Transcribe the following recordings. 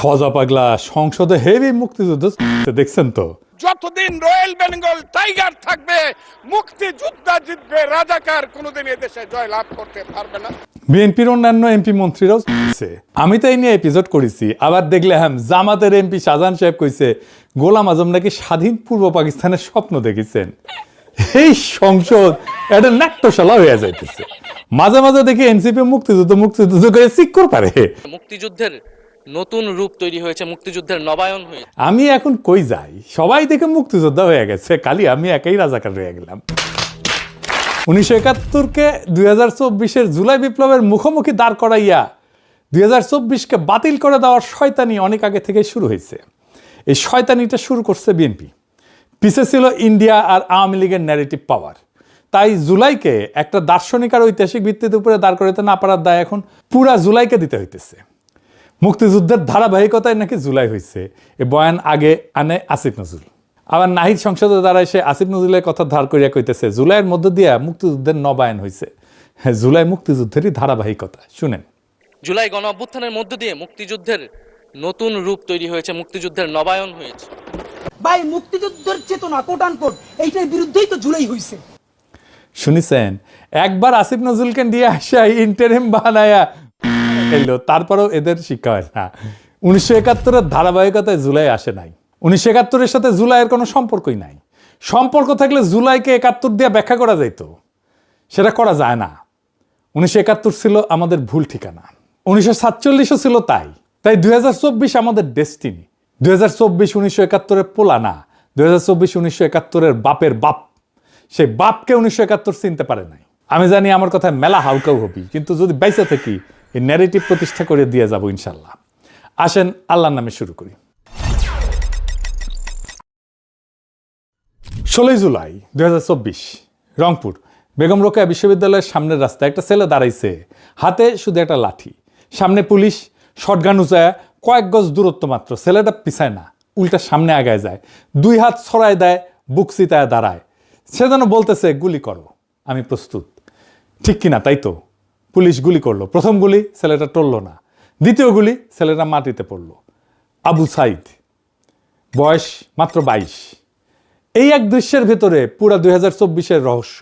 ফজা পাগলা সংসদে হেভি মুক্তিযুদ্ধ দেখছেন তো? যতদিন রয়্যাল বেঙ্গল টাইগার থাকবে মুক্তিযোদ্ধা জিতবে, রাজাকার কোনোদিন এদেশে জয়লাভ করতে পারবে না। বিএনপির অন্যান্য এমপি মন্ত্রীরাও আমি তো এই নিয়ে এপিসোড করেছি। আবার দেখলাম জামাতের এমপি শাহজাহান সাহেব কইছে গোলাম আজম নাকি স্বাধীন পূর্ব পাকিস্তানের স্বপ্ন দেখেছেন। এই সংসদ একটা নাট্যশালা হয়ে যাইতেছে। মাঝে মাঝে দেখি এনসিপি মুক্তিযুদ্ধ করে সিক্কর পারে। মুক্তিযুদ্ধের নতুন রূপ তৈরি হয়েছে, মুক্তিযুদ্ধের নবায়ন হয়েছে। আমি এখন কই যাই, সবাই দেখে মুক্তিযোদ্ধা হয়ে গেছে, খালি আমি একাই রাজাকার হয়ে গেলাম। 1971-কে 2024-এর জুলাই বিপ্লবের মুখোমুখি দাঁড় করাইয়া 2024-কে বাতিল করে দেওয়ার শয়তানি অনেক আগে থেকে শুরু হয়েছে। এই শয়তানিটা শুরু করছে বিএনপি, পিছে ছিল ইন্ডিয়া আর আওয়ামী লীগের ন্যারেটিভ পাওয়ার। তাই জুলাইকে একটা দার্শনিক আর ঐতিহাসিক ভিত্তির উপরে দাঁড় করাতে না পারার দায় এখন পুরা জুলাইকে দিতে হইতেছে। মুক্তিযুদ্ধের ধারাবাহিকতায় নাকি জুলাই হয়েছে, এ বয়ান আগে আনে আসিফ নজরুল। আবার নাহিদ সংসদে দাঁড়ায় সে আসিফ নজরুলের কথা ধার করিয়া কইতেছে জুলাইয়ের মধ্য দিয়ে মুক্তিযুদ্ধের নবায়ন হয়েছে। হ্যাঁ, জুলাই মুক্তিযুদ্ধেরই ধারাবাহিকতা। শুনেন, জুলাই গণ অভ্যুত্থানের মধ্য দিয়ে মুক্তিযুদ্ধের নতুন রূপ তৈরি হয়েছে, মুক্তিযুদ্ধের নবায়ন হয়েছে। ভাই, মুক্তিযুদ্ধের চেতনা কোট আনকোট এইটার বিরুদ্ধেই তো জুলাই হয়েছে। শুনিছেন? একবার আসিফ নজরুলকে দিয়ে আসা ইন্টারিম বানায়া এলো, তারপরেও এদের শিক্ষা হয় না। 1971-এর ধারাবাহিকতায় জুলাই আসে নাই। 1971-এর সাথে জুলাইয়ের কোনো সম্পর্কই নাই। সম্পর্ক থাকলে জুলাইকে 71 দিয়ে ব্যাখ্যা করা যাইতো, সেটা করা যায় না। 1971 ছিল আমাদের ভুল ঠিকানা, 1947-ও ছিল তাই 2024 আমাদের ডেস্টিনি। 2024 1971-এর পোলা না, 2024 1971-এর বাপের বাপ। সেই বাপকে 1971 চিনতে পারে নাই। আমি জানি আমার কথায় মেলা হাউকাউ হবি, কিন্তু যদি বাইসে থাকি এই ন্যারেটিভ প্রতিষ্ঠা করে দিয়ে যাব ইনশাল্লাহ। আসেন আল্লাহর নামে শুরু করি। 16 জুলাই 2024 রংপুর বেগম রোকেয়া বিশ্ববিদ্যালয়ের সামনের রাস্তায় একটা ছেলে দাঁড়াইছে, হাতে শুধু একটা লাঠি, সামনে পুলিশ, শটগান উঁচায়, কয়েক গজ দূরত্ব মাত্র। ছেলেটা পিছায় না, উল্টা সামনে আগায় যায়, দুই হাত ছড়ায় দেয়, বুক চিতায় দাঁড়ায়। সে যেন বলতেছে গুলি করো, আমি প্রস্তুত। ঠিক কিনা? তাই তো, পুলিশ গুলি করলো। প্রথম গুলি ছেলেটা টলল না, দ্বিতীয় গুলি ছেলেটা মাটিতে পড়ল। আবু সাইদ, বয়স মাত্র 22। এই এক দৃশ্যের ভেতরে পুরা 2024-এর রহস্য,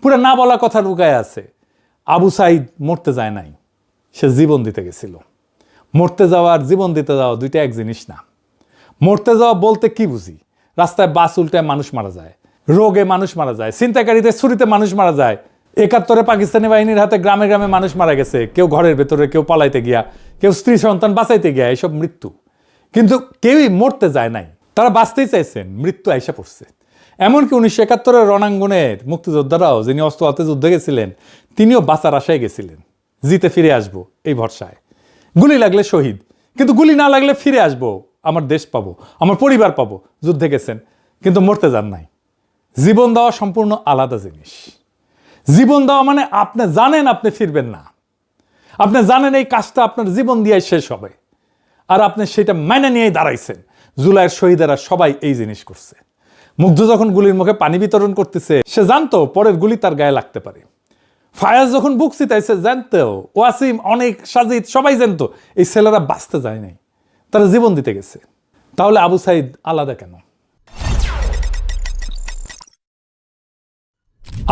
পুরা না বলা কথা লুকায় আছে। আবু সাইদ মরতে যায় নাই, সে জীবন দিতে গেছিল। মরতে যাওয়া আর জীবন দিতে যাওয়া দুইটা এক জিনিস না। মরতে যাওয়া বলতে কি বুঝি? রাস্তায় বাস উল্টায় মানুষ মারা যায়, রোগে মানুষ মারা যায়, ছিনতাইকারীদের ছুরিতে মানুষ মারা যায়। 71-এ পাকিস্তানি বাহিনীর হাতে গ্রামে গ্রামে মানুষ মারা গেছে, কেউ ঘরের ভেতরে, কেউ পালাইতে গিয়া, কেউ স্ত্রী সন্তান বাঁচাইতে গিয়া, এসব মৃত্যু। কিন্তু কেউই মরতে যায় নাই, তারা বাঁচতেই চাইছেন, মৃত্যু আইসা পড়ছে। এমনকি 1971-এর রণাঙ্গনের মুক্তিযোদ্ধারাও, যিনি অস্ত্র হাতে যুদ্ধে গেছিলেন, তিনিও বাঁচার আশায় গেছিলেন, জিতে ফিরে আসবো এই ভরসায়। গুলি লাগলে শহীদ, কিন্তু গুলি না লাগলে ফিরে আসবো, আমার দেশ পাবো, আমার পরিবার পাবো। যুদ্ধে গেছেন কিন্তু মরতে যান নাই। জীবন দেওয়া সম্পূর্ণ আলাদা জিনিস। জীবন দেওয়া মানে আপনি জানেন আপনি ফিরবেন না, আপনি জানেন এই কাজটা আপনার জীবন দিয়ে শেষ হবে, আর আপনি সেটা মাইনে নিয়েই দাঁড়াইছেন। জুলাইয়ের শহীদেরা সবাই এই জিনিস করছে। মুগ্ধ যখন গুলির মুখে পানি বিতরণ করতেছে, সে জানতো পরের গুলি তার গায়ে লাগতে পারে। ফায়াজ যখন বুক চিতাইছে, জানতো, ওয়াসিম, অনেক, সাজিদ সবাই জানতো এই ছেলেরা বাঁচতে যায় নাই, তারা জীবন দিতে গেছে। তাহলে আবু সাইদ আলাদা কেন?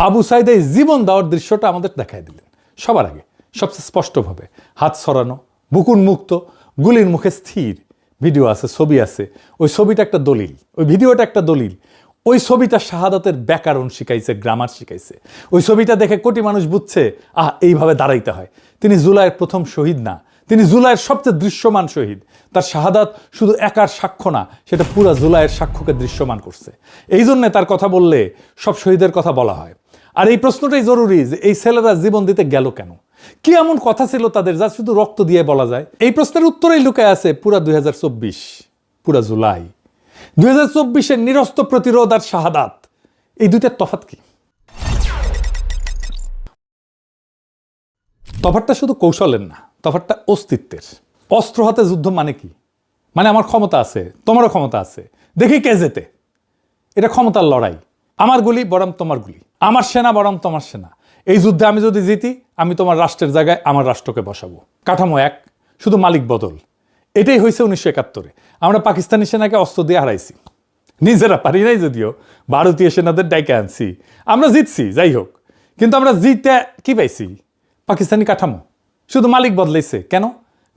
আবু সাইদ এই জীবন দেওয়ার দৃশ্যটা আমাদের দেখাই দিলেন সবার আগে, সবচেয়ে স্পষ্টভাবে। হাত সরানো, বুক উন্মুক্ত, গুলির মুখে স্থির। ভিডিও আছে, ছবি আছে। ওই ছবিটা একটা দলিল, ওই ভিডিওটা একটা দলিল। ওই ছবিটা শাহাদাতের ব্যাকরণ শিখাইছে, গ্রামার শিখাইছে। ওই ছবিটা দেখে কোটি মানুষ বুঝছে এইভাবে দাঁড়াইতে হয়। তিনি জুলাইয়ের প্রথম শহীদ না, তিনি জুলাইয়ের সবচেয়ে দৃশ্যমান শহীদ। তার শাহাদাত শুধু একার সাক্ষ্য না, সেটা পুরা জুলাইয়ের সাক্ষ্যকে দৃশ্যমান করছে। এই জন্যে তার কথা বললে সব শহীদের কথা বলা হয়। আর এই প্রশ্নটাই জরুরি যে এই ছেলেরা জীবন দিতে গেল কেন? কি এমন কথা ছিল তাদের যা শুধু রক্ত দিয়ে বলা যায়? এই প্রশ্নের উত্তরেই লুকায় আছে পুরা 2024, পুরা জুলাই। 2024-এর নিরস্ত প্রতিরোধ আর শাহাদাত, এই দুইটার তফাৎ কি? তফাৎটা শুধু কৌশলের না, তফাৎটা অস্তিত্বের। অস্ত্র হাতে যুদ্ধ মানে কি? মানে আমার ক্ষমতা আছে, তোমারও ক্ষমতা আছে, দেখি কে জেতে। এটা ক্ষমতার লড়াই। আমার গুলি বরং তোমার গুলি, আমার সেনা বরং তোমার সেনা। এই যুদ্ধে আমি যদি জিতি, আমি তোমার রাষ্ট্রের জায়গায় আমার রাষ্ট্রকে বসাবো। কাঠামো এক, শুধু মালিক বদল। এটাই হয়েছে 1971-এ। আমরা পাকিস্তানি সেনাকে অস্ত্র দিয়ে হারাইছি, নিজেরা পারি নাই যদিও, ভারতীয় সেনাদের ডাইকে আনছি, আমরা জিতছি যাই হোক, কিন্তু আমরা জিতে কি পাইছি? পাকিস্তানি কাঠামো, শুধু মালিক বদলাইছে। কেন?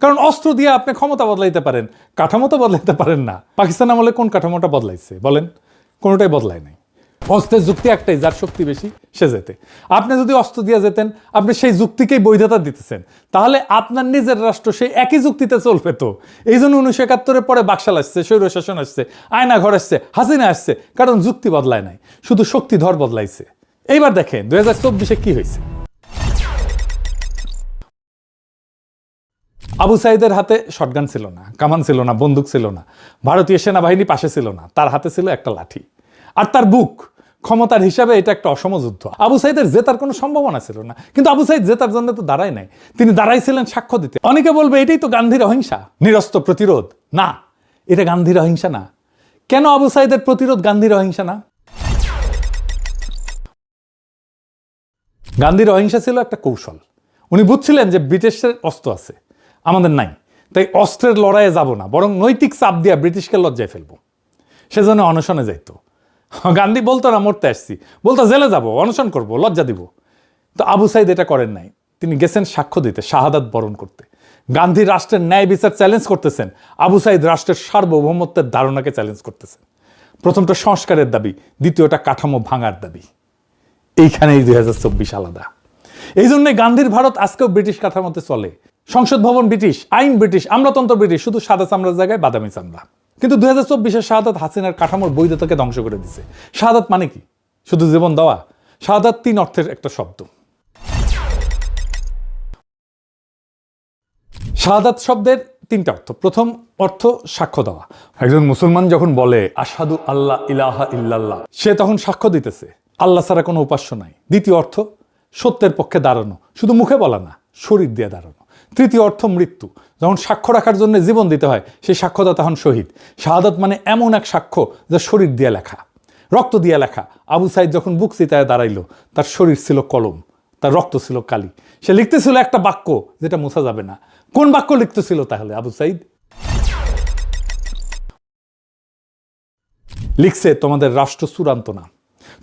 কারণ অস্ত্র দিয়ে আপনি ক্ষমতা বদলাইতে পারেন, কাঠামো তো বদলাইতে পারেন না। পাকিস্তান আমলে কোন কাঠামোটা বদলাইছে বলেন? কোনোটাই বদলায় নাই। অস্ত্রের যুক্তি একটাই, যার শক্তি বেশি সে যেতে। আপনি যদি অস্ত্র দিয়ে যেতেন, আপনি সেই যুক্তিকেই বৈধতা দিতেছেন, তাহলে আপনার নিজের রাষ্ট্র সেই একই যুক্তিতে চলবে তো। এই জন্য 1971-এর পরে বাকশাল আসছে, স্বৈরশাসন আসছে, আয়না ঘর আসছে, হাসিনা আসছে, কারণ যুক্তি বদলায় নাই, শুধু শক্তিধর বদলাইছে। এইবার দেখেন 2024-এ কি হয়েছে। আবু সাইদের হাতে শটগান ছিল না, কামান ছিল না, বন্দুক ছিল না, ভারতীয় সেনাবাহিনী পাশে ছিল না, তার হাতে ছিল একটা লাঠি আর তার বুক। ক্ষমতার হিসাবে এটা একটা অসম যুদ্ধ। আবু সাইদের জেতার কোনো সম্ভাবনা ছিল না, কিন্তু আবু সাইদ জেতার জন্য তো দাঁড়ায় নাই, তিনি দাঁড়াইছিলেন সাক্ষ্য দিতে। অনেকে বলবে এটাই তো গান্ধীর অহিংসা, নিরস্ত্র প্রতিরোধ। না, এটা গান্ধীর অহিংসা না। কেন আবু সাইদের প্রতিরোধ গান্ধীর অহিংসা না? গান্ধীর অহিংসা ছিল একটা কৌশল। উনি বুঝছিলেন যে ব্রিটিশের অস্ত্র আছে, আমাদের নাই, তাই অস্ত্রের লড়াইয়ে যাব না, বরং নৈতিক চাপ দিয়ে ব্রিটিশকে লজ্জায় ফেলবো। সেজন্য অনশনে যাইতো। গান্ধী বলতো না মরতে আসছি, বলতো জেলে যাব, অনশন করব, লজ্জা দিব। তো আবু সাইদ এটা করেন নাই, তিনি গেছেন সাক্ষ্য দিতে, শাহাদাত বরণ করতে। গান্ধী রাষ্ট্রের ন্যায় বিচার চ্যালেঞ্জ করতেছেন, আবু সাইদ রাষ্ট্রের সার্বভৌমত্বের ধারণাকে চ্যালেঞ্জ করতেছেন। প্রথমটা সংস্কারের দাবি, দ্বিতীয়টা কাঠামো ভাঙার দাবি। এইখানেই 2024 আলাদা। এই জন্য গান্ধীর ভারত আজকেও ব্রিটিশ কাঠামোতে চলে। সংসদ ভবন ব্রিটিশ, আইন ব্রিটিশ, আমলাতন্ত্র ব্রিটিশ, শুধু সাদা চামড়ার জায়গায় বাদামি চামড়া। কিন্তু 2024-এর শাহাদাত হাসিনার কাঠামোর বৈধতাকে ধ্বংস করে দিছে। শাহাদাত মানে কি? শুধু জীবন দেওয়া? শাহাদাত 3 অর্থের একটা শব্দ। শাহাদাত শব্দের 3টা অর্থ। প্রথম অর্থ সাক্ষ্য দেওয়া। একজন মুসলমান যখন বলে আশহাদু আল্লাহ ইলাহা ইল্লাল্লাহ, সে তখন সাক্ষ্য দিতেছে আল্লাহ ছাড়া কোনো উপাস্য নাই। দ্বিতীয় অর্থ সত্যের পক্ষে দাঁড়ানো, শুধু মুখে বলা না, শরীর দিয়ে দাঁড়ানো। তৃতীয় অর্থ মৃত্যু, যখন সাক্ষ্য রাখার জন্য জীবন দিতে হয়, সেই সাক্ষ্যদাতা হন শহীদ। শাহাদাত মানে এমন এক সাক্ষ্য যা শরীর দিয়ে লেখা, রক্ত দিয়ে লেখা। আবু সাইদ যখন বুক চিতায় দাঁড়াইল, তার শরীর ছিল কলম, তার রক্ত ছিল কালি। সে লিখতেছিল একটা বাক্য যেটা মোছা যাবে না। কোন বাক্য লিখতেছিল তাহলে আবু সাইদ? লিখছে তোমাদের রাষ্ট্র চূড়ান্ত না,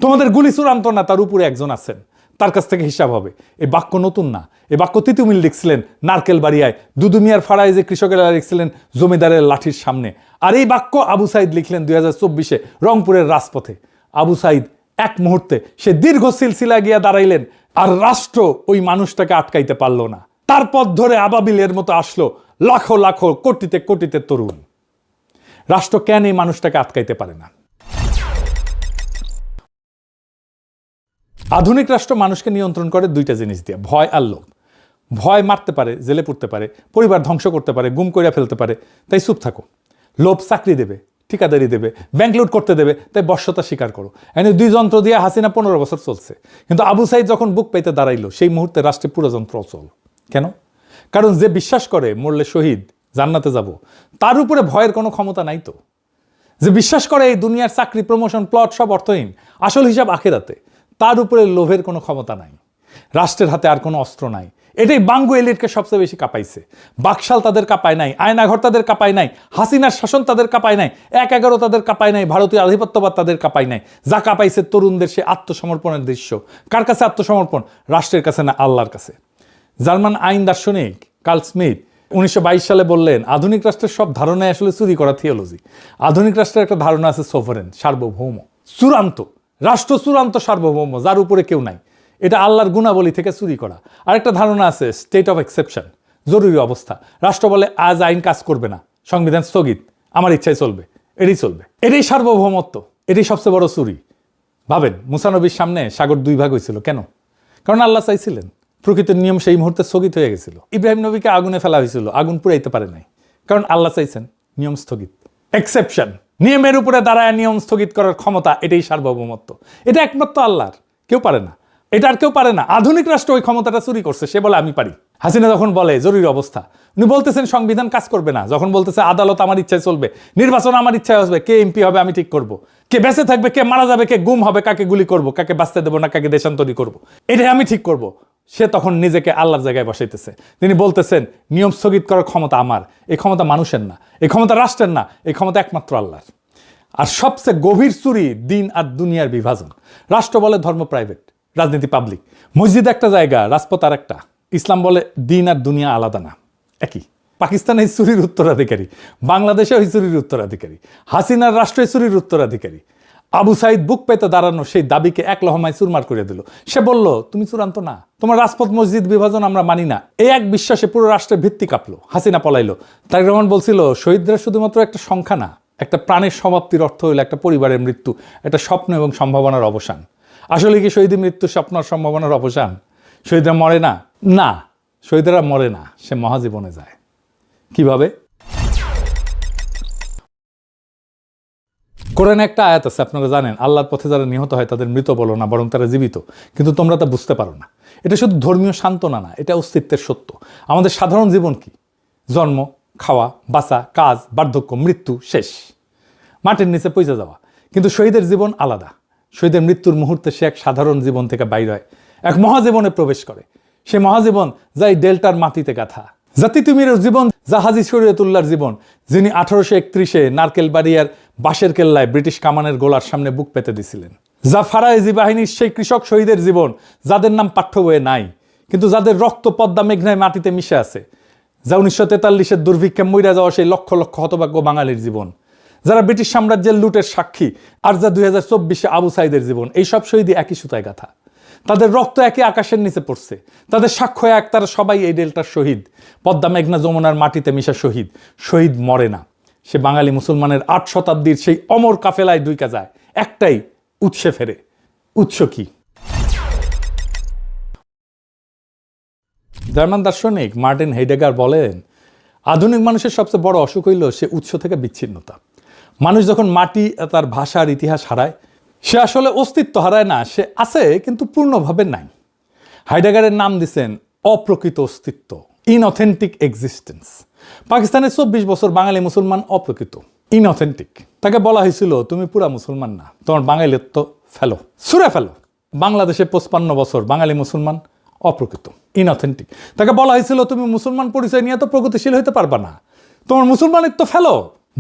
তোমাদের গুলি চূড়ান্ত না, তার উপরে একজন আছেন, তার কাছ থেকে হিসাব হবে। এই বাক্য নতুন না, এই বাক্য তিতুমিল লিখছিলেন নারকেল বাড়িয়ায়, দুদুমিয়ার ফাড়ায় যে কৃষকেরা লিখছিলেন জমিদারের লাঠির সামনে। আর এই বাক্য আবু সাইদ লিখলেন 2024-এ রংপুরের রাজপথে। আবু সাইদ এক মুহূর্তে সে দীর্ঘ সিলসিলায় গিয়া দাঁড়াইলেন, আর রাষ্ট্র ওই মানুষটাকে আটকাইতে পারল না। তার পথ ধরে আবাবিলের মতো আসলো লাখো লাখো কোটিতে কোটিতে তরুণ। রাষ্ট্র কেন এই মানুষটাকে আটকাইতে পারে না? আধুনিক রাষ্ট্র মানুষকে নিয়ন্ত্রণ করে 2টা জিনিস দিয়ে, ভয় আর লোভ। ভয় মারতে পারে, জেলে পুরতে পারে, পরিবার ধ্বংস করতে পারে, গুম কইরা ফেলতে পারে, তাই চুপ থাকো। লোভ চাকরি দেবে, ঠিকাদারি দেবে, ব্যাংক লুট করতে দেবে, তাই বশ্যতা স্বীকার করো। এনে 2 যন্ত্র দিয়ে হাসিনা 15 বছর চলছে। কিন্তু আবু সাইদ যখন বুক পাইতে দাঁড়াইলো, সেই মুহূর্তে রাষ্ট্রে পুরো যন্ত্র অচল। কেন? কারণ যে বিশ্বাস করে মরলে শহীদ, জান্নাতে যাব, তার উপরে ভয়ের কোনো ক্ষমতা নাই তো। যে বিশ্বাস করে এই দুনিয়ার চাকরি, প্রমোশন, প্লট সব অর্থহীন, আসল হিসাব আখিরাতে, তার উপরে লোভের কোনো ক্ষমতা নাই। রাষ্ট্রের হাতে আর কোনো অস্ত্র নাই। এটাই বাঙ্গু এলিটকে সবচেয়ে বেশি কাঁপাইছে। বাকশাল তাদের কাঁপায় নাই, আয়নাঘর তাদের কাঁপায় নাই, হাসিনার শাসন তাদের কাঁপায় নাই, 1/11 তাদের কাঁপায় নাই, ভারতীয় আধিপত্যবাদ তাদের কাঁপায় নাই। যা কাঁপাইছে তরুণদের সে আত্মসমর্পণের দৃশ্য। কার কাছে আত্মসমর্পণ? রাষ্ট্রের কাছে না, আল্লাহর কাছে। জার্মান আইন দার্শনিক কার্ল স্মিথ 1922 সালে বললেন, আধুনিক রাষ্ট্রের সব ধারণায় আসলে চুরি করা থিওলজি। আধুনিক রাষ্ট্রের একটা ধারণা আছে সোভারেন, সার্বভৌম, চূড়ান্ত রাষ্ট্র, চূড়ান্ত সার্বভৌম, যার উপরে কেউ নাই। এটা আল্লাহর গুণাবলী থেকে চুরি করা। আরেকটা ধারণা আছে স্টেট অফ এক্সেপশন, জরুরি অবস্থা। রাষ্ট্র বলে আজ আইন কাজ করবে না, সংবিধান স্থগিত, আমার ইচ্ছায় চলবে, এটাই চলবে। এটাই সার্বভৌমত্ব, এটাই সবচেয়ে বড় চুরি। ভাবেন, মুসা নবীর সামনে সাগর 2 ভাগ হয়েছিল কেন? কারণ আল্লাহ চাইছিলেন। প্রকৃতির নিয়ম সেই মুহূর্তে স্থগিত হয়ে গেছিল। ইব্রাহিম নবীকে আগুনে ফেলা হয়েছিল, আগুন পুড়াইতে পারে নাই, কারণ আল্লাহ চাইছেন, নিয়ম স্থগিত। এক্সেপশন, নিয়মের উপরে দাঁড়ায় নিয়ম স্থগিত করার ক্ষমতা, এটাই সার্বভৌমত্ব। এটা একমাত্র আল্লাহর, কেউ পারে না। এটা আর কেউ পারে না। আধুনিক রাষ্ট্র ওই ক্ষমতাটা চুরি করছে, সে বলে আমি পারি। হাসিনা যখন বলে জরুরি অবস্থা, উনি বলতেছেন সংবিধান কাজ করবে না। যখন বলতেছে আদালত আমার ইচ্ছায় চলবে, নির্বাচন আমার ইচ্ছায় আসবে, কে এমপি হবে আমি ঠিক করব, কে বেঁচে থাকবে, কে মারা যাবে, কে গুম হবে, কাকে গুলি করব, কাকে বাঁচতে দেবো না, কাকে দেশান্তরী করব, এটাই আমি ঠিক করব। সে তখন নিজেকে আল্লাহর জায়গায় বসাইতেছে। তিনি বলতেছেন নিয়ম স্থগিত করার ক্ষমতা আমার, এই ক্ষমতা মানুষের না, এই ক্ষমতা রাষ্ট্রের না, এই ক্ষমতা একমাত্র আল্লাহর। আর সবচেয়ে গভীর চুরি দিন আর দুনিয়ার বিভাজন। রাষ্ট্র বলে ধর্ম প্রাইভেট, রাজনীতি পাবলিক। মসজিদ একটা জায়গা, রাজপথ আর একটা। ইসলাম বলে দিন আর দুনিয়া আলাদা না, একই। পাকিস্তান এই চুরির উত্তরাধিকারী, বাংলাদেশে ওই চুরির উত্তরাধিকারী, হাসিনার রাষ্ট্রীয় চুরির উত্তরাধিকারী। আবু সাইদ বুক পেতে দাঁড়ানো সেই দাবিকে এক লহমায় চুরমার করে দিল। সে বলল তুমি চূড়ান্ত না, তোমার রাজপথ মসজিদ বিভাজন আমরা মানি না। এই এক বিশ্বাসে পুরো রাষ্ট্রের ভিত্তি কাঁপলো। হাসিনা পলাইলো। তারেক রহমান বলছিল শহীদরা শুধুমাত্র একটা সংখ্যা না, একটা প্রাণের সমাপ্তির অর্থ হইল একটা পরিবারের মৃত্যু, একটা স্বপ্ন এবং সম্ভাবনার অবসান। আসলে কি শহীদের মৃত্যু স্বপ্ন আর সম্ভাবনার অবসান? শহীদরা মরে না, না, শহীদরা মরে না, সে মহাজীবনে যায়। কিভাবে? কোরআনে একটা আয়াত আছে, আপনারা জানেন, আল্লাহর পথে যারা নিহত হয় তাদের মৃত বলো না, বরং তারা জীবিত। কিন্তু তোমরা তা বুঝতে পারো না। এটা শুধু ধর্মীয় সান্ত্বনা না, এটা অস্তিত্বের সত্য। আমাদের সাধারণ জীবন কি? জন্ম, খাওয়া, বাঁচা, কাজ, বার্ধক্য, মৃত্যু, শেষ, মাটির নিচে পৌঁছে যাওয়া। কিন্তু শহীদের জীবন আলাদা। শহীদের মৃত্যুর মুহূর্তে সে এক সাধারণ জীবন থেকে বাইর হয়, এক মহাজীবনে প্রবেশ করে। সে মহাজীবন যা এই ডেল্টার মাটিতে গাথা। জাতি তুমির জীবন, যা হাজী শরীয়তুল্লাহর জীবন, যিনি 1831-এ নারকেলবাড়িয়ার বাঁশের কেল্লায় ব্রিটিশ কামানের গোলার সামনে বুক পেতে দিছিলেন। যা ফারায়েজি বাহিনীর সেই কৃষক শহীদের জীবন, যাদের নাম পাঠ্য বইয়ে নাই, কিন্তু যাদের রক্ত পদ্মা মেঘনায় মাটিতে মিশে আছে। যা 1943-এর দুর্ভিক্ষে মইরা যাওয়া সেই লক্ষ লক্ষ হতভাগ্য বাঙালির জীবন, যারা ব্রিটিশ সাম্রাজ্যের লুটের সাক্ষী। আর যা 2024-এ আবু সাইদের জীবন। এই সব শহীদই একই সুতায় গাথা। তাদের রক্ত একই আকাশের নিচে পড়ছে, তাদের সাক্ষ্য এক, তারা সবাই এই ডেল্টার শহীদ। পদ্মা মেঘনা যমুনার মাটিতে মিশা শহীদ। শহীদ মরে না, সে বাঙালি মুসলমানের 8 শতাব্দীর সেই অমর কাফেলায় ডুইকা যায়, একটাই উৎসে ফেরে। উৎস কি? জার্মান দার্শনিক মার্টিন হেইডেগার বলেন, আধুনিক মানুষের সবচেয়ে বড় অসুখ হইল সে উৎস থেকে বিচ্ছিন্নতা। মানুষ যখন মাটি, তার ভাষার ইতিহাস হারায়, সে আসলে অস্তিত্ব হারায় না, সে আছে কিন্তু পূর্ণভাবে নাই। হাইডেগারের নাম দিছেন অপ্রকৃত অস্তিত্ব, ইনঅথেন্টিক এক্সিস্টেন্স। পাকিস্তানের 24 বছর বাঙালি মুসলমান অপ্রকৃত, ইনঅথেন্টিক। তাকে বলা হয়েছিল তুমি পুরা মুসলমান না, তোমার বাঙালিত্ব ফেলো, ছুঁড়ে ফেলো। বাংলাদেশে 55 বছর বাঙালি মুসলমান অপ্রকৃত, ইনঅথেন্টিক। তাকে বলা হয়েছিল তুমি মুসলমান পরিচয় নিয়ে তো প্রগতিশীল হইতে পারবা না, তোমার মুসলমানিত্ব ফেলো।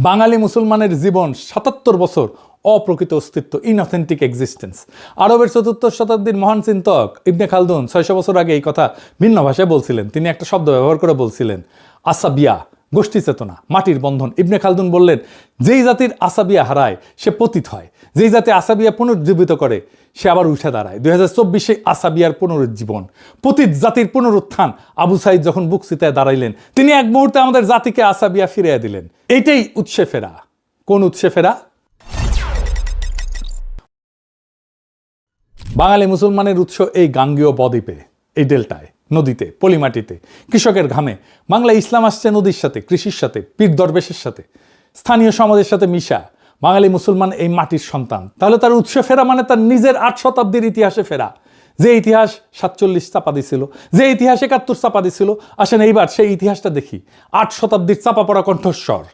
বাঙালি মুসলমানের জীবন 77 বছর অপ্রকৃত অস্তিত্ব, ইনঅথেন্টিক এক্সিস্টেন্স। আরবের 4th শতাব্দীর মহান চিন্তক ইবনে খালদুন 600 বছর আগে এই কথা ভিন্ন ভাষায় বলছিলেন। তিনি একটা শব্দ ব্যবহার করে বলছিলেন আসাবিয়া, গোষ্ঠী চেতনা, মাটির বন্ধন। ইবনে খালদুন বললেন যেই জাতির আসাবিয়া হারায় সে পতিত হয়, যেই জাতি আসাবিয়া পুনর্জীবিত করে সে আবার উঠে দাঁড়ায়। 2024-এ আসাবিয়ার পুনরুজ্জীবন, পতিত জাতির পুনরুত্থান। আবু সাইদ যখন বুক চিতায় দাঁড়াইলেন, তিনি এক মুহূর্তে আমাদের জাতিকে আসাবিয়া ফিরিয়ে দিলেন। এইটাই উৎসে ফেরা। কোন উৎসে ফেরা? বাঙালি মুসলমানের উৎস এই গাঙ্গেয় বদ্বীপে, এই ডেল্টায়, নদীতে, পলিমাটিতে, কৃষকের ঘামে। বাংলা ইসলাম আসছে নদীর সাথে, কৃষির সাথে, পীর দরবেশের সাথে, স্থানীয় সমাজের সাথে মিশা। বাঙালি মুসলমান এই মাটির সন্তান। তাহলে তার উৎসে ফেরা মানে তার নিজের 8 শতাব্দীর ইতিহাসে ফেরা। যে ইতিহাস 47 চাপা দিছিল, যে ইতিহাস 71 চাপা দিছিল। আসেন এইবার সেই ইতিহাসটা দেখি। 8 শতাব্দীর চাপা পড়া কণ্ঠস্বর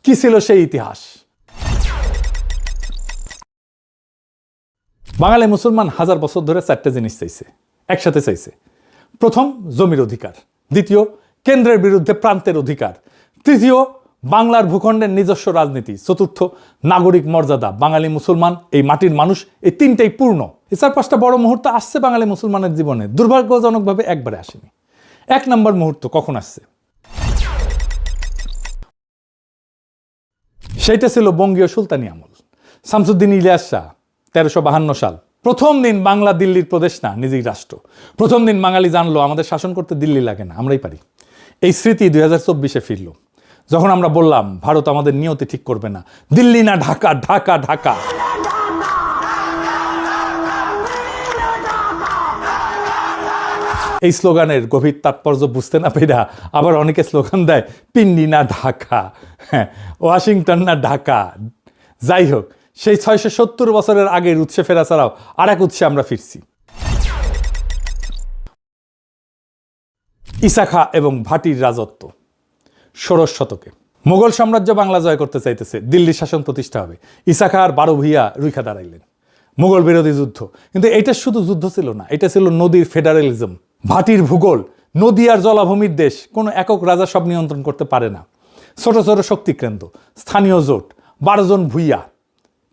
কি ছিল সেই ইতিহাস? বাঙালি মুসলমান 1000 বছর ধরে 4টে জিনিস চাইছে, একসাথে চাইছে। প্রথম, জমির অধিকার। দ্বিতীয়, কেন্দ্রের বিরুদ্ধে প্রান্তের অধিকার। তৃতীয়, বাংলার ভূখণ্ডের নিজস্ব রাজনীতি। চতুর্থ, নাগরিক মর্যাদা। বাঙালি মুসলমান, এই মাটির মানুষ, এই 3টাই পূর্ণ। এই 4-5টা বড় মুহূর্ত আসছে বাঙালি মুসলমানের জীবনে, দুর্ভাগ্যজনকভাবে একবারে আসেনি। 1 নম্বর মুহূর্ত কখন আসছে? সেইটা ছিল বঙ্গীয় সুলতানি আমল। শামসুদ্দিন ইলিয়াস শাহ 1352 সাল। প্রথম দিন বাংলা দিল্লির প্রদেশ না, নিজেই রাষ্ট্র। প্রথম দিন বাঙালি জানলো আমাদের শাসন করতে দিল্লি লাগে না, আমরাই পারি। এই স্মৃতি 2024-এ ফিরল, যখন আমরা বললাম ভারত আমাদের নিয়তি ঠিক করবে না, দিল্লি না ঢাকা, ঢাকা ঢাকা। এই স্লোগানের গভীর তাৎপর্য বুঝতে না পেরা আবার অনেকে স্লোগান দেয় পিন্ডি না ঢাকা, হ্যাঁ, ওয়াশিংটন না ঢাকা। যাই হোক, সেই 670 বছরের আগের উৎসে ফেরা ছাড়াও আর এক উৎসে আমরা ফিরছি। ঈসা খাঁ এবং ভাটির রাজত্ব 16 শতকে। মোগল সাম্রাজ্য বাংলা জয় করতে চাইতেছে, দিল্লি শাসন প্রতিষ্ঠা হবে। ঈসা খাঁ আর 12 ভূঁইয়া রুইখা দাঁড়াইলেন। মোগল বিরোধী যুদ্ধ। কিন্তু এটা শুধু যুদ্ধ ছিল না, এটা ছিল নদীর ফেডারেলিজম, ভাটির ভূগোল, নদী আর জলাভূমির দেশ, কোনো একক রাজা সব নিয়ন্ত্রণ করতে পারে না। ছোট ছোট শক্তিকেন্দ্র, স্থানীয় জোট, 12 জন ভূঁইয়া,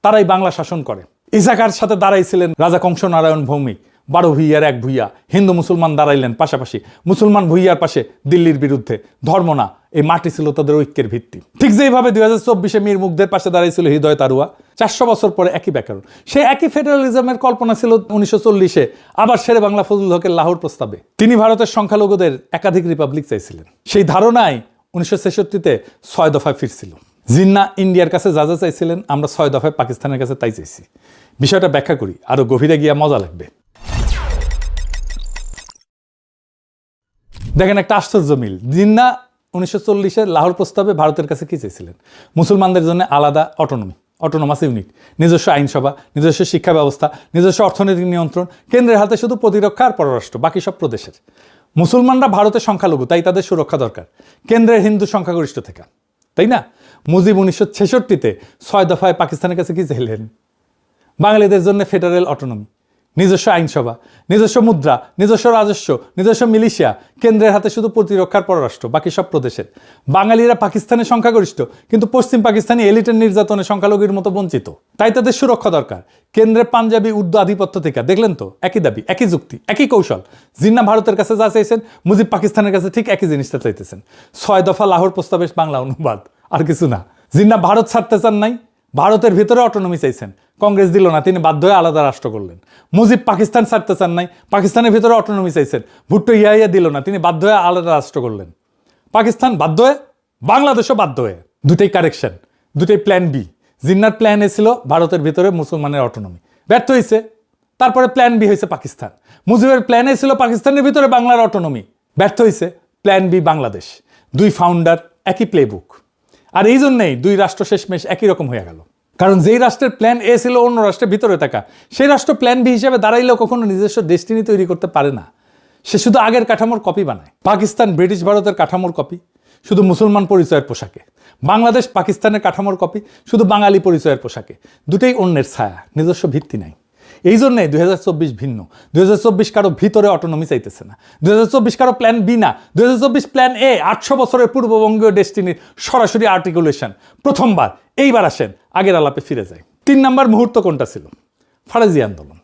তারাই বাংলা শাসন করে। ইসাকার সাথে দাঁড়াইছিলেন রাজা কংস নারায়ণ ভৌমিক, 12 ভূঁইয়ার এক ভূঁইয়া। হিন্দু মুসলমান দাঁড়াইলেন পাশাপাশি, মুসলমান ভূঁইয়ার পাশে দিল্লির বিরুদ্ধে। ধর্ম না, এই মাটি ছিল তাদের ঐক্যের ভিত্তি। ঠিক যেইভাবে 2024 মীর মুগ্ধের পাশে দাঁড়াইছিল হৃদয় তারুয়া, 400 বছর পরে একই ব্যাকরণ, সেই একই ফেডারেলিজমের কল্পনা ছিল 1940-এ আবার শেরে বাংলা ফজলুল হকের লাহোর প্রস্তাবে। তিনি ভারতের সংখ্যালঘুদের একাধিক রিপাবলিক চাইছিলেন। সেই ধারণায় 1966-তে 6 দফায় ফিরছিল। জিন্না ইন্ডিয়ার কাছে যা যা চাইছিলেন, আমরা 6 দফায় পাকিস্তানের কাছে তাই চাইছি। বিষয়টা ব্যাখ্যা করি, আরো গভীরে গিয়া মজা লাগবে। দেখেন একটা আশ্চর্য মিল। জিন্না 1940-এর লাহোর প্রস্তাবে ভারতের কাছে কি চেয়েছিলেন? মুসলমানদের জন্য আলাদা অটোনোমাস ইউনিট, নিজস্ব আইনসভা, নিজস্ব শিক্ষা ব্যবস্থা, নিজস্ব অর্থনৈতিক নিয়ন্ত্রণ, কেন্দ্রের হাতে শুধু প্রতিরক্ষা আর পররাষ্ট্র, বাকি সব প্রদেশের। মুসলমানরা ভারতের সংখ্যালঘু, তাই তাদের সুরক্ষা দরকার কেন্দ্রের হিন্দু সংখ্যাগরিষ্ঠ থেকে, তাই না? মুজিব 1966-তে 6 দফায় পাকিস্তানের কাছে কি চাইলেন? বাঙালিদের জন্য ফেডারেল অটোনমি, নিজস্ব আইনসভা, নিজস্ব মুদ্রা, নিজস্ব রাজস্ব, নিজস্ব মিলিশিয়া, কেন্দ্রের হাতে শুধু প্রতিরক্ষার পররাষ্ট্র, বাকি সব প্রদেশের। বাঙালিরা পাকিস্তানের সংখ্যাগরিষ্ঠ, কিন্তু পশ্চিম পাকিস্তানি এলিটের নির্যাতনে সংখ্যালঘুর মতো বঞ্চিত, তাই তাদের সুরক্ষা দরকার কেন্দ্রের পাঞ্জাবি উর্দু আধিপত্য থেকে। দেখলেন তো, একই দাবি, একই যুক্তি, একই কৌশল। জিন্না ভারতের কাছে যা চাইছেন, মুজিব পাকিস্তানের কাছে ঠিক একই জিনিসটা চাইতেছেন। 6 দফা লাহোর প্রস্তাবের বাংলা অনুবাদ, আর কিছু না। জিন্না ভারত ছাড়তে চান নাই, ভারতের ভিতরে অটোনমি চাইছেন, কংগ্রেস দিল না, তিনি বাধ্য হয়ে আলাদা রাষ্ট্র করলেন। মুজিব পাকিস্তান ছাড়তে চান নাই, পাকিস্তানের ভিতরে অটোনমি চাইছেন, ভুট্টো ইয়া দিল না, তিনি বাধ্য হয়ে আলাদা রাষ্ট্র করলেন। পাকিস্তান বাধ্য হয়ে, বাংলাদেশও বাধ্য হয়ে। দুটাই কারেকশন, দুটাই প্ল্যান বি। জিন্নার প্ল্যান এ ছিল ভারতের ভিতরে মুসলমানের অটোনমি, ব্যর্থ হয়েছে। তারপরে প্ল্যান বি হয়েছে পাকিস্তান। মুজিবের প্ল্যান এ ছিল পাকিস্তানের ভিতরে বাংলার অটোনমি, ব্যর্থ হয়েছে। Plan B Bangladesh. দুই ফাউন্ডার, একই প্লেবুক। আর এই জন্যেই দুই রাষ্ট্র শেষমেশ একই রকম হয়ে গেল। কারণ যেই রাষ্ট্রের প্ল্যান এ ছিল অন্য রাষ্ট্রের ভিতরে থাকা, সেই রাষ্ট্র প্ল্যান বি হিসেবে দাঁড়াইলেও কখনো নিজস্ব ডেস্টিনি তৈরি করতে পারে না। সে শুধু আগের কাঠামোর কপি বানায়। পাকিস্তান ব্রিটিশ ভারতের কাঠামোর কপি, শুধু মুসলমান পরিচয়ের পোশাকে। বাংলাদেশ পাকিস্তানের কাঠামোর কপি, শুধু বাঙালি পরিচয়ের পোশাকে। দুটোই অন্যের ছায়া, নিজস্ব ভিত্তি নাই। এই জন্যই 2024 ভিন্ন। 2024 কারো ভিতরে অটোনমি চাইতেছে না। 2024 কারো প্ল্যান বি না। 2024 প্ল্যান এ, 800 বছরের পূর্ববঙ্গীয় ডেস্টিনির সরাসরি আর্টিকুলেশন। প্রথমবার, এইবার আসেন আগের আলাপে ফিরে যায়। 3 নম্বর মুহূর্ত কোনটা ছিল? ফারাজি আন্দোলন।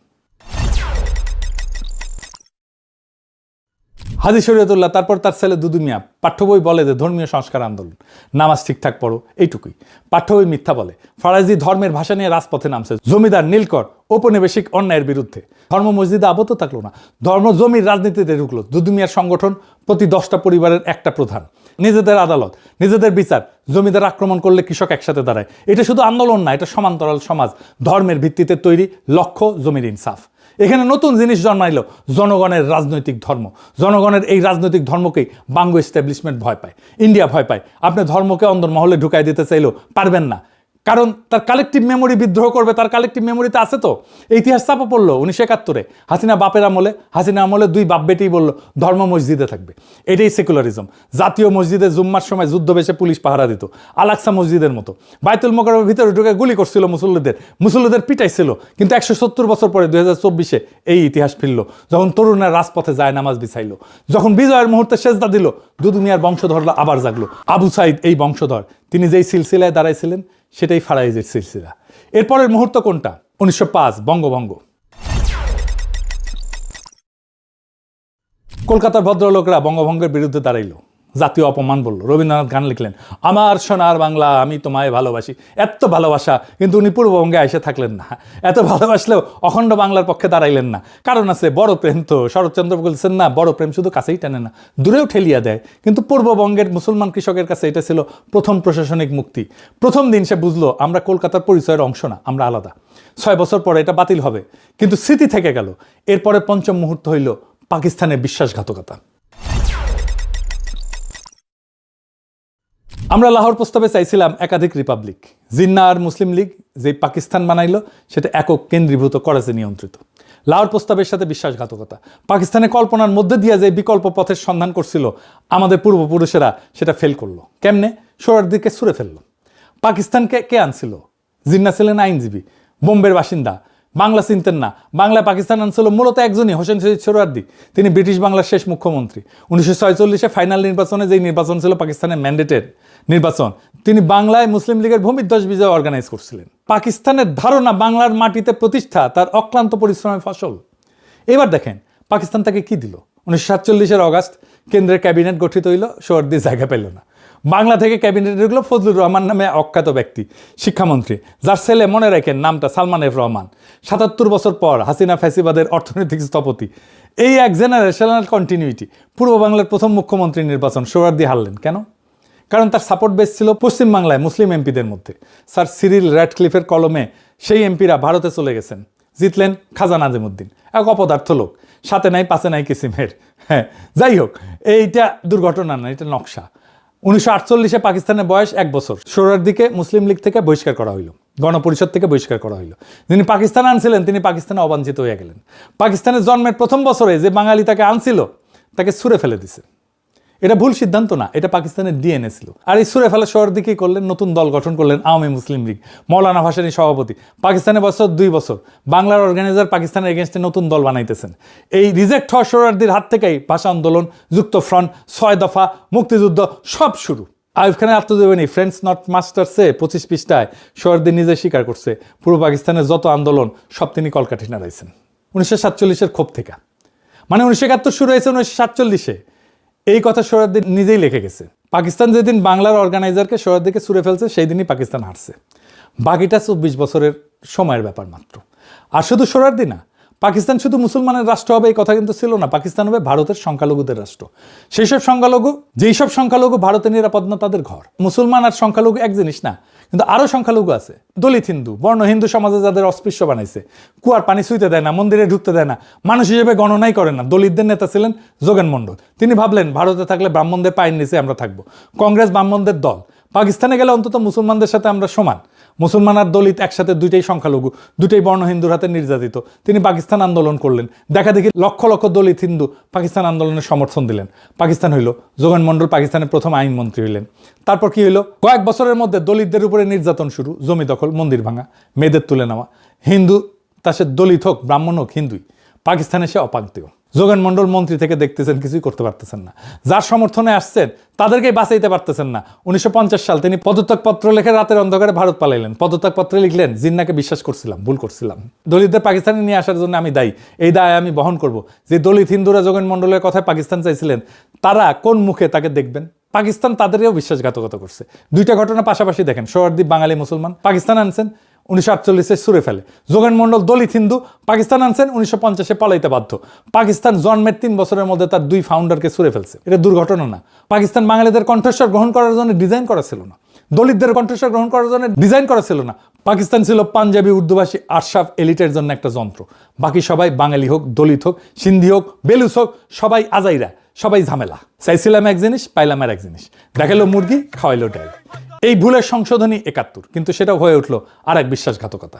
হাজী শরীয়তুল্লাহ, তারপর তার ছেলে দুদু মিয়া। পাঠ্য বই বলে যে ধর্মীয় সংস্কার আন্দোলন, নামাজ ঠিকঠাক পড়ো, এইটুকুই। পাঠ্য বই মিথ্যা বলে। ফারাজি ধর্মের ভাষা নিয়ে রাজপথে নামছে, জমিদার নীলকর ঔপনিবেশিক অন্যায়ের বিরুদ্ধে। ধর্ম মসজিদে আবদ্ধ থাকলো না, ধর্ম জমির রাজনীতিতে ঢুকলো। দুদু মিয়ার সংগঠন প্রতি 10টা পরিবারের একটা প্রধান, নিজেদের আদালত, নিজেদের বিচার। জমিদার আক্রমণ করলে কৃষক একসাথে দাঁড়ায়। এটা শুধু আন্দোলন না, এটা সমান্তরাল সমাজ, ধর্মের ভিত্তিতে তৈরি, লক্ষ্য জমির ইনসাফ। এখানে নতুন জিনিস জন্মাইল, জনগণের রাজনৈতিক ধর্ম। জনগণের এই রাজনৈতিক ধর্মকেই বাঙ্গো এস্টাবলিশমেন্ট ভয় পায়, ইন্ডিয়া ভয় পায়। আপনি ধর্মকে অন্দরমহলে ঢুকাই দিতে চাইলেও পারবেন না, কারণ তার কালেকটিভ মেমোরি বিদ্রোহ করবে। তার কালেকটিভ মেমোরিতে আছে তো। ইতিহাস চাপা পড়লো 1971-এ হাসিনা বাপের আমলে। হাসিনা আমলে 2 বাপ বেটেই বললো ধর্ম মসজিদে থাকবে। এটাই সেকুলারিজম। জাতীয় মসজিদে জুম্মার সময় যুদ্ধবেশে পুলিশ পাহারা দিত, আলাক্সা মসজিদের মতো। বাইতুল মোকাররমের ভিতরে ঢুকে গুলি করছিল মুসল্লিদের পিটাইছিল। কিন্তু 170 বছর পরে 2024-এ এই ইতিহাস ফিরল, যখন তরুণরা রাজপথে যায় নামাজ বিছাইল, যখন বিজয়ের মুহূর্তে সেজদা দিল। দুদু মিয়ার বংশধররা আবার জাগলো। আবু সাইদ এই বংশধর, তিনি যেই সিলসিলায় দাঁড়াইছিলেন সেটাই ফারাইজের সিলসিলা। এরপরের মুহূর্ত কোনটা? 1905 বঙ্গভঙ্গ। কলকাতার ভদ্রলোকরা বঙ্গভঙ্গের বিরুদ্ধে দাঁড়াইল, জাতীয় অপমান বলল। রবীন্দ্রনাথ গান লিখলেন, আমার সোনার বাংলা আমি তোমায় ভালোবাসি। এত ভালোবাসা, কিন্তু উনি পূর্ববঙ্গে এসে থাকলেন না। এত ভালোবাসলেও অখণ্ড বাংলার পক্ষে দাঁড়াইলেন না। কারণ আছে, বড় প্রেম তো। শরৎচন্দ্র বলছেন না, বড় প্রেম শুধু কাছেই টানে না, দূরেও ঠেলিয়া দেয়। কিন্তু পূর্ববঙ্গের মুসলমান কৃষকের কাছে এটা ছিল প্রথম প্রশাসনিক মুক্তি। প্রথম দিন সে বুঝলো আমরা কলকাতার পরিচয়ের অংশ না, আমরা আলাদা। 6 বছর পরে এটা বাতিল হবে, কিন্তু স্মৃতি থেকে গেল। এরপরে পঞ্চম মুহূর্ত হইল পাকিস্তানের বিশ্বাসঘাতকতা। আমরা লাহোর প্রস্তাবে চাইছিলাম একাধিক রিপাবলিক। জিন্না আর মুসলিম লীগ যে পাকিস্তান বানাইলো, সেটা একক কেন্দ্রীভূত, করাচি নিয়ন্ত্রিত। লাহোর প্রস্তাবের সাথে বিশ্বাসঘাতকতা। পাকিস্তানের কল্পনার মধ্যে দিয়ে যে বিকল্প পথের সন্ধান করছিল আমাদের পূর্বপুরুষেরা, সেটা ফেল করলো। কেমনে? সোহরাওয়ার্দীকে ছুঁড়ে ফেললো। পাকিস্তানকে কে আনছিল? জিন্না ছিলেন আইনজীবী, বোম্বের বাসিন্দা, বাংলা চিনতেন না। বাংলায় পাকিস্তান আনছিল মূলত একজনই, হোসেন শহীদ সোহরাওয়ার্দী। তিনি ব্রিটিশ বাংলার শেষ মুখ্যমন্ত্রী। 1946-এ ফাইনাল নির্বাচনে, যেই নির্বাচন ছিল পাকিস্তানের ম্যান্ডেটের নির্বাচন, তিনি বাংলায় মুসলিম লীগের ভূমিধ্বস বিজয় অর্গানাইজ করছিলেন। পাকিস্তানের ধারণা বাংলার মাটিতে প্রতিষ্ঠা তার অক্লান্ত পরিশ্রমের ফসল। এবার দেখেন পাকিস্তান তাকে কি দিল। 1947-এর অগাস্ট কেন্দ্রের ক্যাবিনেট গঠিত হইল, সোহরাওয়ার্দী জায়গা পেল না। বাংলা থেকে ক্যাবিনেটে ঢুকলো ফজলুর রহমান নামে অখ্যাত ব্যক্তি, শিক্ষামন্ত্রী, যার ছেলে, মনে রাখেন নামটা, সালমান এফ রহমান। 77 বছর পর হাসিনা ফ্যাসিবাদের অর্থনৈতিক স্থপতি। এই এক জেনারেশনাল কন্টিনিউটি। পূর্ব বাংলার প্রথম মুখ্যমন্ত্রী নির্বাচন সোহরাওয়ার্দী হারলেন কেন? কারণ তার সাপোর্ট বেস ছিল পশ্চিম বাংলায় মুসলিম এমপিদের মধ্যে। স্যার সিরিল র্যাডক্লিফের কলমে সেই এমপিরা ভারতে চলে গেছেন। জিতলেন খাজা নাজিমুদ্দিন, এক অপদার্থ লোক, সাথে নাই পাশে নাই কিসিমের। হ্যাঁ, যাই হোক, এইটা দুর্ঘটনা না, এটা নকশা। 1948-এ পাকিস্তানের বয়স 1 বছর। সোহরাওয়ার্দীকে মুসলিম লীগ থেকে বহিষ্কার করা হইল, গণপরিষদ থেকে বহিষ্কার করা হইল। যিনি পাকিস্তান আনছিলেন তিনি পাকিস্তানে অবাঞ্ছিত হয়ে গেলেন। পাকিস্তানের জন্মের প্রথম বছরে যে বাঙালি তাকে আনছিল তাকে ছুঁড়ে ফেলে দিছে। এটা ভুল সিদ্ধান্ত না, এটা পাকিস্তানের ডিএনএ ছিল। আর এই ছুঁড়ে ফেলা সোহরাওয়ার্দী কি করলেন? নতুন দল গঠন করলেন, আওয়ামী মুসলিম লীগ। মৌলানা ভাসানী সভাপতি। পাকিস্তানের বছর 2 বছর। বাংলার অর্গানাইজার পাকিস্তানের এগেনস্টে নতুন দল বানাইতেছেন। এই রিজেক্ট হওয়া সোহরাওয়ার্দীর হাত থেকেই ভাষা আন্দোলন, যুক্ত ফ্রন্ট, 6 দফা, মুক্তিযুদ্ধ সব শুরু। আইয়ুব খানের আত্মজীবনী ফ্রেন্ডস নট মাস্টার্সে 25 পৃষ্ঠায় সোহরাওয়ার্দী নিজে স্বীকার করছে পূর্ব পাকিস্তানের যত আন্দোলন সব তিনি কলকাঠি নাড়াইছেন 1947-এর ক্ষোভ থেকে। মানে 1971 শুরু হয়েছে 1947-এ। এই কথা সোহরাওয়ার্দী নিজেই লিখে গেছে। পাকিস্তান যেদিন বাংলার অর্গানাইজারকে সোহরাওয়ার্দীকে ছুঁড়ে ফেলছে সেই দিনই পাকিস্তান হারছে। বাকিটা 24 বছরের সময়ের ব্যাপার মাত্র। আর শুধু সোহরাওয়ার্দী না, পাকিস্তান শুধু মুসলমানের রাষ্ট্র হবে এই কথা কিন্তু ছিল না। পাকিস্তান হবে ভারতের সংখ্যালঘুদের রাষ্ট্র। সেই সব সংখ্যালঘু, যেই সব সংখ্যালঘু ভারতে নিরাপদ না তাদের ঘর। মুসলমান আর সংখ্যালঘু এক জিনিস না, কিন্তু আরও সংখ্যালঘু আছে। দলিত হিন্দু, বর্ণ হিন্দু সমাজে যাদের অস্পৃশ্য বানাইছে, কুয়ার পানি ছুঁইতে দেয় না, মন্দিরে ঢুকতে দেয় না, মানুষ হিসেবে গণনাই করেন না। দলিতদের নেতা ছিলেন যোগেন মণ্ডল। তিনি ভাবলেন ভারতে থাকলে ব্রাহ্মণদের পায়ের নিচে আমরা থাকবো। কংগ্রেস ব্রাহ্মণদের দল। পাকিস্তানে গেলে অন্তত মুসলমানদের সাথে আমরা সমান। মুসলমান আর দলিত একসাথে, দুইটাই সংখ্যালঘু, দুইটাই বর্ণ হিন্দুর হাতে নির্যাতিত। তিনি পাকিস্তান আন্দোলন করলেন। দেখা দেখি লক্ষ লক্ষ দলিত হিন্দু পাকিস্তান আন্দোলনের সমর্থন দিলেন। পাকিস্তান হইল, যোগেন মণ্ডল পাকিস্তানের প্রথম আইনমন্ত্রী হইলেন। তারপর কি হইল? কয়েক বছরের মধ্যে দলিতদের উপরে নির্যাতন শুরু, জমি দখল, মন্দির ভাঙা, মেয়েদের তুলে নেওয়া। হিন্দু তা সে দলিত হোক, ব্রাহ্মণ হোক, হিন্দুই। পাকিস্তানে সে অপান্তীয়। যোগেন মণ্ডল মন্ত্রী থেকে দেখতেছেন, কিছুই করতে পারতেছেন না। যার সমর্থনে আসছেন তাদেরকেই বাঁচাইতে পারতেছেন না। 1950 সাল তিনি পদত্যাগপত্র লিখে রাতের অন্ধকারে ভারত পালাইলেন। পদত্যাগপত্রে লিখলেন, জিন্নাকে বিশ্বাস করছিলাম, ভুল করছিলাম। দলিতদের পাকিস্তানে নিয়ে আসার জন্য আমি দায়ী, এই দায় আমি বহন করব। যে দলিত হিন্দুরা যোগেন মণ্ডলের কথায় পাকিস্তান চাইছিলেন, তারা কোন মুখে তাকে দেখবেন? পাকিস্তান তাদেরও বিশ্বাসঘাতকতা করছে। দুইটা ঘটনা পাশাপাশি দেখেন। সোহরাওয়ার্দী বাঙালি মুসলমান, পাকিস্তান আনছেন 1948-এ ছুঁড়ে ফেলে। যোগেন মণ্ডল দলিত হিন্দু, পাকিস্তান আনছেন 1950-এ পালাইতে বাধ্য। পাকিস্তান জন্মের 3 বছরের মধ্যে তার 2 ফাউন্ডারকে ছুঁড়ে ফেলছে। এটা দুর্ঘটনা না। পাকিস্তান বাঙালিদের কণ্ঠস্বর গ্রহণ করার জন্য ডিজাইন করা ছিল না, দলিতদের কণ্ঠস্বর গ্রহণ করার জন্য ডিজাইন করা ছিল না। পাকিস্তান ছিল পাঞ্জাবি উর্দুভাষী আশরাফ এলিটের জন্য একটা যন্ত্র। বাকি সবাই বাঙালি হোক, দলিত হোক, সিন্ধি হোক, বেলুচ হোক, সবাই আজাইরা, সবাই ঝামেলা। চাইছিলাম এক জিনিস, পাইলাম আর এক জিনিস। দেখালো মুরগি, খাওয়াইলো ডাল। এই ভুলের সংশোধনী 71, কিন্তু সেটাও হয়ে উঠলো আর এক বিশ্বাসঘাতকতা।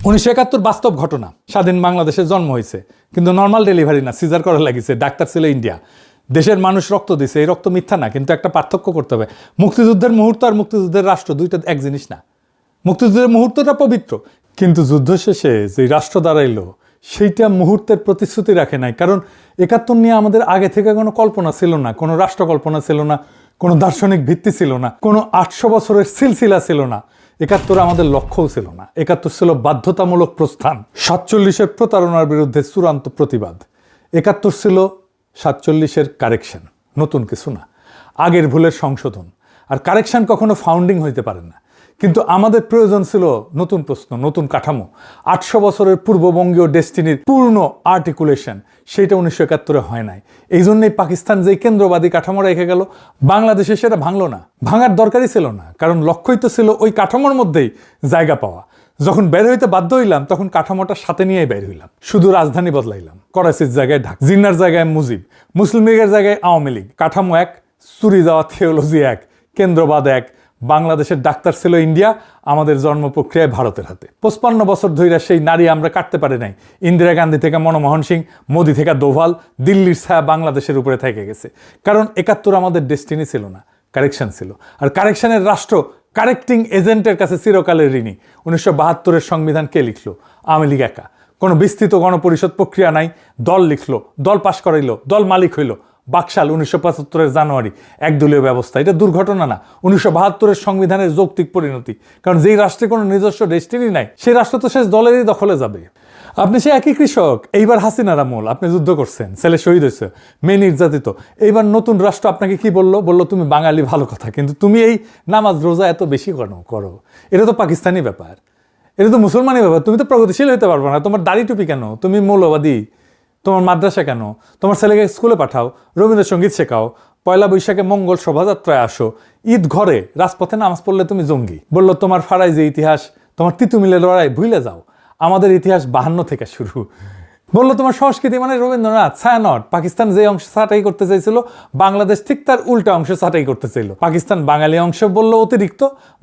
1971 বাস্তব ঘটনা। স্বাধীন বাংলাদেশে জন্ম হয়েছে, কিন্তু নর্মাল ডেলিভারি না, সিজার করা লাগিছে। ডাক্তার ছিল ইন্ডিয়া। দেশের মানুষ রক্ত দিছে, এই রক্ত মিথ্যা না, কিন্তু একটা পার্থক্য করতে হবে। মুক্তিযুদ্ধের মুহূর্ত আর মুক্তিযুদ্ধের রাষ্ট্র দুইটা এক জিনিস না। মুক্তিযুদ্ধের মুহূর্তটা পবিত্র, কিন্তু যুদ্ধ শেষে যে রাষ্ট্র দাঁড়াইলো সেইটা মুহূর্তের প্রতিশ্রুতি রাখে নাই। কারণ 71 নিয়ে আমাদের আগে থেকে কোনো কল্পনা ছিল না, কোনো রাষ্ট্র কল্পনা ছিল না, কোনো দার্শনিক ভিত্তি ছিল না, কোনো 800 বছরের সিলসিলা ছিল না। 71 আমাদের লক্ষ্যও ছিল না। 71 ছিল বাধ্যতামূলক প্রস্থান, 47-এর প্রতারণার বিরুদ্ধে চূড়ান্ত প্রতিবাদ। 71 ছিল 47-এর কারেকশন, নতুন কিছু না, আগের ভুলের সংশোধন। আর কারেকশন কখনো ফাউন্ডিং হইতে পারে না, কিন্তু আমাদের প্রয়োজন ছিল নতুন প্রশ্ন, নতুন কাঠামো। 800 বছরের পূর্ববঙ্গীয় ডেস্টিনির পূর্ণ আর্টিকুলেশন, সেইটা 1971-এ হয় নাই। এই জন্যই পাকিস্তান যেই কেন্দ্রবাদী কাঠামো রেখে গেল, বাংলাদেশে সেটা ভাঙলো না। ভাঙার দরকারই ছিল না, কারণ লক্ষ্যই তো ছিল ওই কাঠামোর মধ্যেই জায়গা পাওয়া। যখন বের হইতে বাধ্য হইলাম তখন কাঠামোটা সাথে নিয়েই বের হইলাম। শুধু রাজধানী বদলাইলাম, করাচির জায়গায় ঢাকা, জিন্নার জায়গায় মুজিব, মুসলিম লীগের জায়গায় আওয়ামী লীগ। কাঠামো এক, চুরি যাওয়া থিওলজি এক, কেন্দ্রবাদ এক। বাংলাদেশের ডাক্তার ছিল ইন্ডিয়া, আমাদের জন্ম প্রক্রিয়ায় ভারতের হাতে। 55 বছর ধরে সেই নারী আমরা কাটতে পারি নাই। ইন্দিরা গান্ধী থেকে মনমোহন সিং, মোদি থেকে দোভাল, দিল্লির ছায়া বাংলাদেশের উপরে থেকে গেছে। কারণ 71 আমাদের ডেস্টিনি ছিল না, কারেকশন ছিল। আর কারেকশনের রাষ্ট্র কারেক্টিং এজেন্টের কাছে চিরকালের ঋণী। 1972-এর সংবিধান কে লিখলো? আওয়ামী লীগ একা। কোনো বিস্তৃত গণপরিষদ প্রক্রিয়া নাই, দল লিখলো, দল পাশ করাইলো, দল মালিক হইল। বাকশাল 1975-এর জানুয়ারি, একদলীয় ব্যবস্থা। এটা দুর্ঘটনা না, 1972-এর সংবিধানের যৌক্তিক পরিণতি। কারণ যেই রাষ্ট্রে কোনো নিজস্ব ডেস্টিনি নাই, সেই রাষ্ট্র তো শেষ দলেরই দখলে যাবে। আপনি সে একই কৃষক, এইবার হাসিনার আমল, আপনি যুদ্ধ করছেন, ছেলে শহীদ হয়েছে, মেয়ে নির্যাতিত। এইবার নতুন রাষ্ট্র আপনাকে কি বললো? বললো তুমি বাঙালি, ভালো কথা, কিন্তু তুমি এই নামাজ রোজা এত বেশি করো। এটা তো পাকিস্তানি ব্যাপার, এটা তো মুসলমানি ব্যাপার। তুমি তো প্রগতিশীল হতে পারবে না। তোমার দাড়ি টুপি কেন? তুমি মৌলবাদী। তোমার মাদ্রাসা কেন? তোমার ছেলেকে স্কুলে পাঠাও, রবীন্দ্রসঙ্গীত শেখাও, পয়লা বৈশাখে মঙ্গল শোভাযাত্রায় আসো, ঈদ ঘরে রাজপথে নামাজ পড়লে তুমি জঙ্গি। বললো তোমার ফারাইজে ইতিহাস, তোমার তিতুমিলের লড়াই ভুলে যাও, আমাদের ইতিহাস 52 থেকে শুরু। বললো তোমার সংস্কৃতি মানে রবীন্দ্রনাথ, ছায়ানট। পাকিস্তান যে অংশ ছাঁটাই করতে চাইছিল, বাংলাদেশ ঠিক তার উল্টা অংশ ছাঁটাই করতে চাইল। পাকিস্তান বাঙালি অংশ বললো অতিরিক্ত,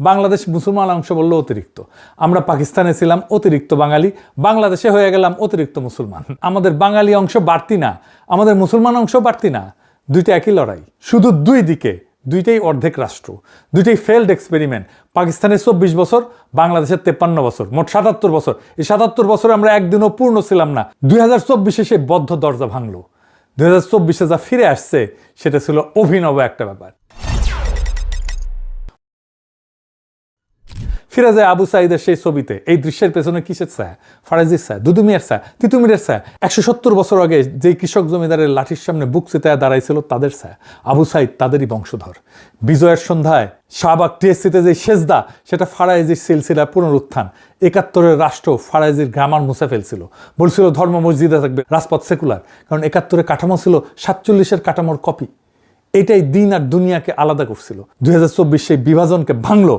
বাংলাদেশ মুসলমান অংশ বললো অতিরিক্ত। আমরা পাকিস্তানে ছিলাম অতিরিক্ত বাঙালি, বাংলাদেশে হয়ে গেলাম অতিরিক্ত মুসলমান। আমাদের বাঙালি অংশ বাড়তি না, আমাদের মুসলমান অংশ বাড়তি না, দুইটা একই লড়াই, শুধু দুই দিকে, দুইটাই অর্ধেক রাষ্ট্র, দুইটাই ফেল্ড এক্সপেরিমেন্ট। পাকিস্তানের 24 বছর, বাংলাদেশের 53 বছর, মোট 77 বছর। এই 77 বছরে আমরা একদিনও পূর্ণ ছিলাম না। 2024-এ সেই বদ্ধ দরজা ভাঙলো। 2024-এ যা ফিরে আসছে সেটা ছিল অভিনব একটা ব্যাপার। ফিরে যায় আবু সাইদের সেই ছবিতে। এই দৃশ্যের পেছনে কিসের ছায়া? ফারাজির ছায়া, দুদু মিয়ার ছায়া, তিতুমিরের ছায়া। 170 বছর আগে যে কৃষক জমিদারের লাঠির সামনে বুক চিতায় দাঁড়াইছিল তাদের ছায়া। আবু সাইদ তাদেরই বংশধর। বিজয়ের সন্ধ্যায় শাহবাগ টিএসসিতে যে সেজদা, সেটা ফারাইজির সিলসিলা পুনরুত্থান। 71-এর রাষ্ট্র ফারাইজির গ্রামার মুছে ফেলছিল, বলছিল ধর্ম মসজিদে থাকবে, রাজপথ সেকুলার। কারণ 71-এর কাঠামো ছিল 47-এর কাঠামোর কপি। এটাই দিন আর দুনিয়াকে আলাদা করছিল। 2024 সেই বিভাজনকে ভাঙলো।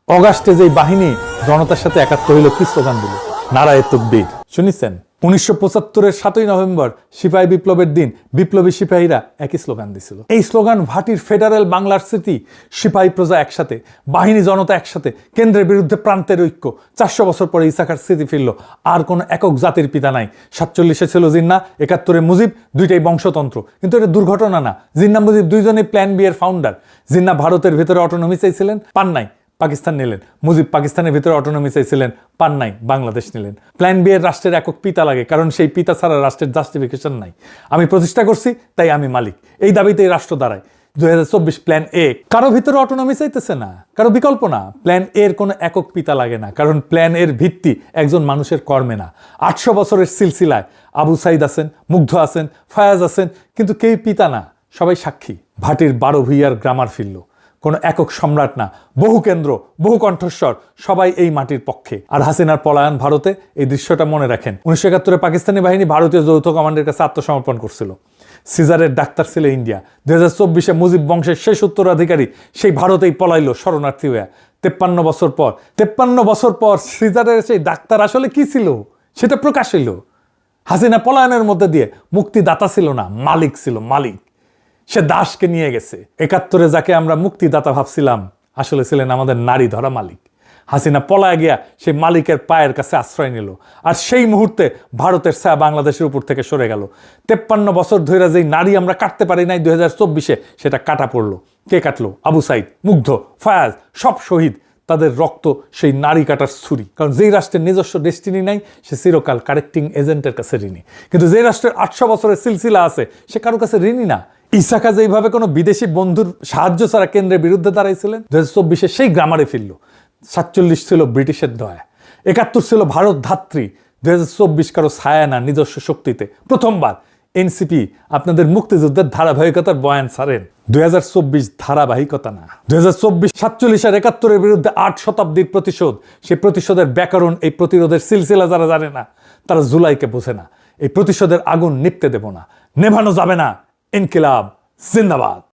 অগাস্টে যেই বাহিনী জনতার সাথে একাত্ম হইল, কি স্লোগান দিল? নারায়ে তাকবীর। শুনেছেন? 1975-এর 7ই নভেম্বর সিপাহী বিপ্লবের দিন বিপ্লবী সিপাহীরা একই স্লোগান দিছিল। এই স্লোগান ভাটির ফেডারেল বাংলার স্মৃতি। সিপাহী প্রজা একসাথে, বাহিনী জনতা একসাথে, কেন্দ্রের বিরুদ্ধে প্রান্তের ঐক্য। 400 বছর পরে ইসাখার স্মৃতি ফিরল। আর কোনো একক জাতির পিতা নাই। 47-এ ছিল জিন্নাহ, 71-এ মুজিব, দুইটাই বংশতন্ত্র। কিন্তু এটা দুর্ঘটনা না। জিন্নাহ মুজিব দুইজনেই প্ল্যান বি এর ফাউন্ডার। জিন্নাহ ভারতের ভিতরে অটোনমি চাইছিলেন, পান নাই, পাকিস্তান নিলেন। মুজিব পাকিস্তানের ভিতরে অটোনমি চাইছিলেন, পান নাই, বাংলাদেশ নিলেন। প্ল্যান বি এর রাষ্ট্রের একক পিতা লাগে, কারণ সেই পিতা ছাড়া রাষ্ট্রের জাস্টিফিকেশন নাই। আমি প্রতিষ্ঠা করছি, তাই আমি মালিক, এই দাবিতেই রাষ্ট্র দাঁড়ায়। 2024 প্ল্যান এ কারো ভিতরে অটোনমি চাইতেছে না, কারো বিকল্প না। প্ল্যান এর কোনো একক পিতা লাগে না, কারণ প্ল্যান এর ভিত্তি একজন মানুষের কর্মে না। 800 বছরের সিলসিলায় আবু সাইদ আছেন, মুগ্ধ আছেন, ফায়াজ আছেন, কিন্তু কেউ পিতা না, সবাই সাক্ষী। ভাটির 12 ভূঁইয়ার গ্রামার ফিরল। কোনো একক সম্রাট না, বহু কেন্দ্র, বহু কণ্ঠস্বর, সবাই এই মাটির পক্ষে। আর হাসিনার পলায়ন ভারতে, এই দৃশ্যটা মনে রাখেন। 1971-এ পাকিস্তানি বাহিনী ভারতীয় যৌথ কমান্ডের কাছে আত্মসমর্পণ করছিল। সিজারের ডাক্তার ছিল ইন্ডিয়া। 2024-এ মুজিব বংশের শেষ উত্তরাধিকারী সেই ভারতেই পলাইলো শরণার্থী হয়ে। 53 বছর পর সিজারের সেই ডাক্তার আসলে কি ছিল সেটা প্রকাশ হইল। হাসিনা পলায়নের মধ্যে দিয়ে মুক্তিদাতা ছিল না, মালিক ছিল, মালিক। সে দাসকে নিয়ে গেছে। 71-এ যাকে আমরা মুক্তিদাতা ভাবছিলাম, আসলে ছিলেন আমাদের নারী ধরা মালিক। হাসিনা পলায় গিয়া সেই মালিকের পায়ের কাছে আশ্রয় নিল। আর সেই মুহূর্তে ভারতের ছায়া বাংলাদেশের উপর থেকে সরে গেল। 53 বছর ধরে যেই নারী আমরা কাটতে পারি নাই, 2024-এ সেটা কাটা পড়লো। কে কাটলো? আবু সাইদ, মুগ্ধ, ফায়াজ, সব শহীদ। তাদের রক্ত সেই নারী কাটার ছুরি। কারণ যেই রাষ্ট্রের নিজস্ব ডেস্টিনি নাই, সে চিরকাল কারেক্টিং এজেন্টের কাছে ঋণী। কিন্তু যে রাষ্ট্রের 800 বছরের সিলসিলা আছে, সে কারো কাছে ঋণী না। ইসাকা যেইভাবে কোনো বিদেশি বন্ধুর সাহায্য ছাড়া কেন্দ্রের বিরুদ্ধে দাঁড়াইছিলেন, 2024-এ সেই গ্রামারে ফিরল। 47 ছিল ব্রিটিশের দয়া, 71 ছিল ভারত ধাত্রী। 2024 কারো ছায়া না, নিজস্ব শক্তিতে। প্রথমবার এনসিপি আপনাদের মুক্তিযুদ্ধের ধারাবাহিকতার বয়ান ছাড়েন। 2024 ধারাবাহিকতা না। 2024 47 আর 71-এর বিরুদ্ধে 8 শতাব্দীর প্রতিশোধ। সেই প্রতিশোধের ব্যাকরণ, এই প্রতিরোধের সিলসিলা যারা জানে না, তারা জুলাইকে বোঝে না। এই প্রতিশোধের আগুন নিভতে দেব না, নেভানো যাবে না। ইনকিলাব জিন্দাবাদ।